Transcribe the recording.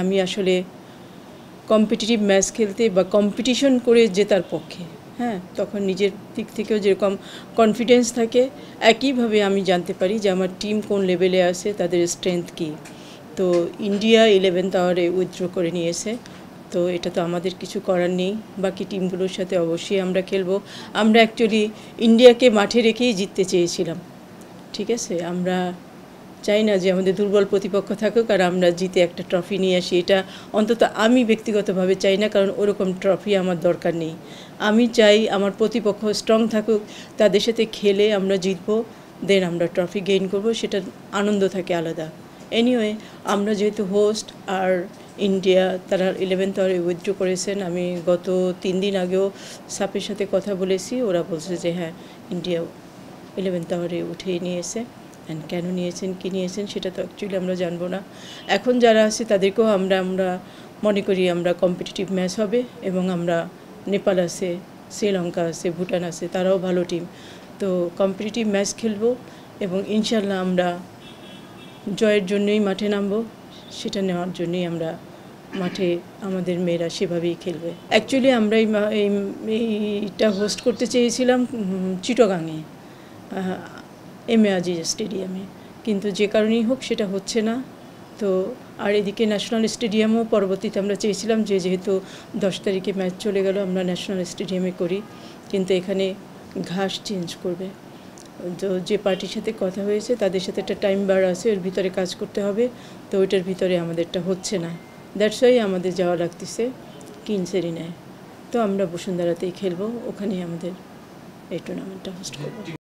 আমি আসলে competitive match খেলতে বা কম্পিটিশন করে জেতার পক্ষে, হ্যাঁ, তখন নিজের দিক থেকেও যেরকম কনফিডেন্স থাকে, একইভাবে আমি জানতে পারি যে আমার টিম কোন লেভেলে আছে, তাদের স্ট্রেংথ কী। তো ইন্ডিয়া 11th আওয়ারে উইথড্র করে নিয়েছে, তো এটা তো আমাদের কিছু করার নেই। বাকি টিমগুলোর সাথে অবশ্যই আমরা খেলবো। আমরা অ্যাকচুয়ালি ইন্ডিয়াকে মাঠে রেখেই জিততে চেয়েছিলাম, ঠিক আছে। আমরা চাই না যে আমাদের দুর্বল প্রতিপক্ষ থাকুক আর আমরা জিতে একটা ট্রফি নিয়ে আসি, এটা অন্তত আমি ব্যক্তিগতভাবে চাই না, কারণ ওরকম ট্রফি আমার দরকার নেই। আমি চাই আমার প্রতিপক্ষ স্ট্রং থাকুক, তাদের সাথে খেলে আমরা জিতবো, দেন আমরা ট্রফি গেইন করব, সেটার আনন্দ থাকে আলাদা। এনিওয়ে, আমরা যেহেতু হোস্ট আর ইন্ডিয়া তারা 11th আওয়ারে উইথড্র করেছেন, আমি গত 3 দিন আগেও সাপের সাথে কথা বলেছি, ওরা বলছে যে হ্যাঁ, ইন্ডিয়া 11th আওয়ারে উঠেই নিয়েছে। অ্যান্ড কেন নিয়েছেন, কী নিয়েছেন, সেটা তো অ্যাকচুয়ালি আমরা জানবো না। এখন যারা আছে তাদেরকেও আমরা মনে করি আমরা কম্পিটিটিভ ম্যাচ হবে, এবং আমরা নেপাল আছে, শ্রীলঙ্কা আছে, ভুটান আছে, তারাও ভালো টিম। তো কম্পিটিটিভ ম্যাচ খেলবো এবং ইনশাল্লাহ আমরা জয়ের জন্যই মাঠে নামবো, সেটা নেওয়ার জন্যই আমরা মাঠে আমাদের মেয়েরা সেভাবেই খেলবে। অ্যাকচুয়ালি আমরা এইটা হোস্ট করতে চেয়েছিলাম চিটাগাংয়ে, এমএ আজিজ স্টেডিয়ামে, কিন্তু যে কারণেই হোক সেটা হচ্ছে না। তো আর এদিকে ন্যাশনাল স্টেডিয়ামও পরবর্তীতে আমরা চেয়েছিলাম যে যেহেতু 10 তারিখে ম্যাচ চলে গেল, আমরা ন্যাশনাল স্টেডিয়ামে করি, কিন্তু এখানে ঘাস চেঞ্জ করবে। তো যে পার্টির সাথে কথা হয়েছে তাদের সাথে একটা টাইম বার আছে, ওর ভিতরে কাজ করতে হবে, তো ওইটার ভিতরে আমাদেরটা হচ্ছে না। দ্যাটস ওয়াই আমাদের যাওয়া লাগতেছে কিংস এরিনায়। তো আমরা বসুন্ধরাতেই খেলবো, ওখানেই আমাদের এই টুর্নামেন্টটা হোস্ট করবো।